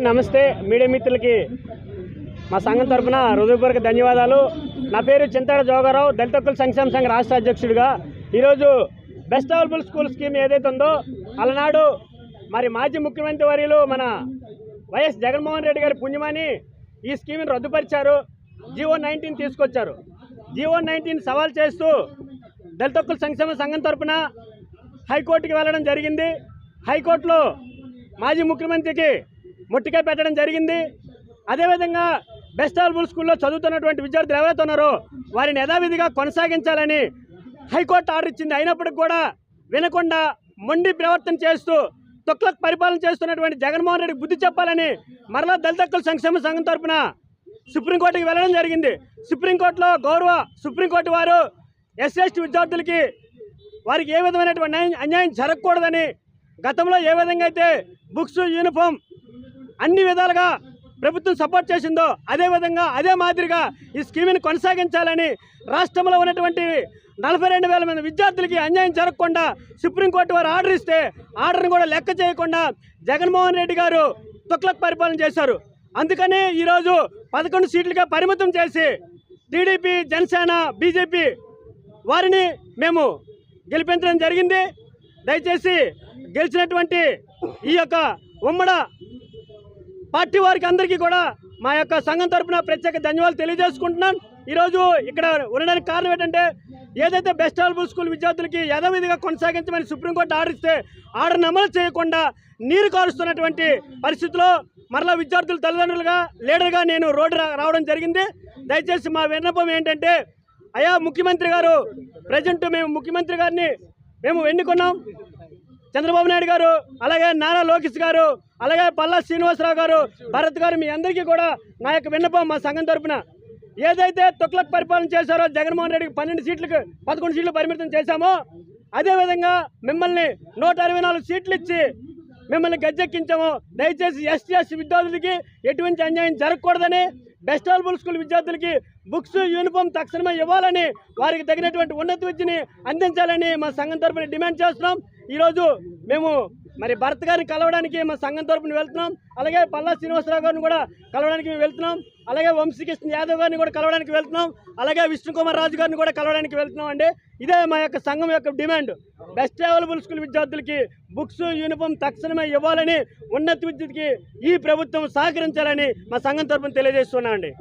నమస్తే మీడియా మిత్రులకి మా సంఘం తరఫున హృదయపూర్వక ధన్యవాదాలు. నా పేరు చింతాడ జోగారావు, దళిత హక్కుల సంక్షేమ సంఘ రాష్ట్ర అధ్యక్షుడిగా. ఈరోజు బెస్ట్ అవైలబుల్ స్కూల్ స్కీమ్ ఏదైతే ఉందో అలనాడు మరి మాజీ ముఖ్యమంత్రి వర్యులు మన వైఎస్ జగన్మోహన్ రెడ్డి గారి పుణ్యమాని ఈ స్కీమ్ని రద్దుపరిచారు. జీవో 19 తీసుకొచ్చారు. జీవో 19 సవాల్ చేస్తూ దళిత హక్కుల సంక్షేమ సంఘం తరఫున హైకోర్టుకి వెళ్ళడం జరిగింది. హైకోర్టులో మాజీ ముఖ్యమంత్రికి ముట్టికాయ పెట్టడం జరిగింది. అదేవిధంగా బెస్ట్ అవైలబుల్ స్కూల్లో చదువుతున్నటువంటి విద్యార్థులు ఎవరైతే ఉన్నారో వారిని యథావిధిగా కొనసాగించాలని హైకోర్టు ఆర్డర్ ఇచ్చింది. అయినప్పటికీ కూడా వినకుండా మొండి ప్రవర్తన చేస్తూ తొక్లక్ పరిపాలన చేస్తున్నటువంటి జగన్మోహన్ రెడ్డికి బుద్ధి చెప్పాలని మరలా దళిత హక్కుల సంక్షేమ సంఘం తరఫున సుప్రీంకోర్టుకి వెళ్ళడం జరిగింది. సుప్రీంకోర్టులో సుప్రీంకోర్టు వారు ఎస్సీ విద్యార్థులకి వారికి ఏ విధమైనటువంటి అన్యాయం జరగకూడదని, గతంలో ఏ విధంగా అయితే బుక్స్ యూనిఫామ్ అన్ని విధాలుగా ప్రభుత్వం సపోర్ట్ చేసిందో అదేవిధంగా అదే మాదిరిగా ఈ స్కీమ్ని కొనసాగించాలని రాష్ట్రంలో ఉన్నటువంటి 42,000 మంది విద్యార్థులకి అన్యాయం జరగకుండా సుప్రీంకోర్టు వారు ఆర్డర్ ఇస్తే ఆర్డర్ని కూడా లెక్క చేయకుండా జగన్మోహన్ రెడ్డి గారు తుక్లక్ పరిపాలన చేశారు. అందుకని ఈరోజు 11 సీట్లుగా పరిమితం చేసి టీడీపీ, జనసేన, బీజేపీ వారిని మేము గెలిపించడం జరిగింది. దయచేసి గెలిచినటువంటి ఈ యొక్క ఉమ్మడ పార్టీ వారికి అందరికీ కూడా మా యొక్క సంఘం తరఫున ప్రత్యేక ధన్యవాదాలు తెలియజేసుకుంటున్నాను. ఈరోజు ఇక్కడ ఉండడానికి కారణం ఏంటంటే ఏదైతే బెస్ట్ అవైలబుల్ స్కూల్ విద్యార్థులకి యథావిధిగా కొనసాగించమని సుప్రీంకోర్టు ఆర్డర్ ఇస్తే ఆర్డర్ని అమలు చేయకుండా నీరు కారుస్తున్నటువంటి పరిస్థితిలో మరలా విద్యార్థుల తల్లిదండ్రులుగా లీడర్గా నేను రోడ్డు రావడం జరిగింది. దయచేసి మా విన్నపం ఏంటంటే, అయ్యా ముఖ్యమంత్రి గారు, ప్రజెంట్ మేము ముఖ్యమంత్రి గారిని ఎన్నుకున్నాం. చంద్రబాబు నాయుడు గారు, అలాగే నారా లోకేష్ గారు, అలాగే పల్లా శ్రీనివాసరావు గారు, భరత్ గారు, మీ అందరికీ కూడా నా యొక్క విన్నపం మా సంఘం తరఫున ఏదైతే తొక్లక్ పరిపాలన చేశారో జగన్మోహన్ రెడ్డికి 11 సీట్లు పరిమితం చేశామో అదేవిధంగా మిమ్మల్ని 164 సీట్లు ఇచ్చి మిమ్మల్ని గద్దెక్కించాము. దయచేసి ఎస్సీ విద్యార్థులకి ఎటువంటి అన్యాయం జరగకూడదని, బెస్ట్ అవైలబుల్ స్కూల్ విద్యార్థులకి బుక్స్ యూనిఫామ్ తక్షణమే ఇవ్వాలని, వారికి తగినటువంటి ఉన్నత విద్యని అందించాలని మా సంఘం తరఫున డిమాండ్ చేస్తున్నాం. ఈరోజు మేము మరి భరత్ గారిని కలవడానికి మా సంఘం తరఫున వెళ్తున్నాం. అలాగే పల్లా శ్రీనివాసరావు గారిని కూడా కలవడానికి మేము వెళ్తున్నాం. అలాగే వంశీకృష్ణ యాదవ్ గారిని కూడా కలవడానికి వెళ్తున్నాం. అలాగే విష్ణుకుమార్ రాజు గారిని కూడా కలవడానికి వెళ్తున్నాం అండి. ఇదే మా యొక్క సంఘం యొక్క డిమాండ్. బెస్ట్ అవైలబుల్ స్కూల్ విద్యార్థులకి బుక్స్ యూనిఫామ్ తక్షణమే ఇవ్వాలని, ఉన్నత విద్యకి ఈ ప్రభుత్వం సహకరించాలని మా సంఘం తరఫున తెలియజేస్తున్నాం అండి.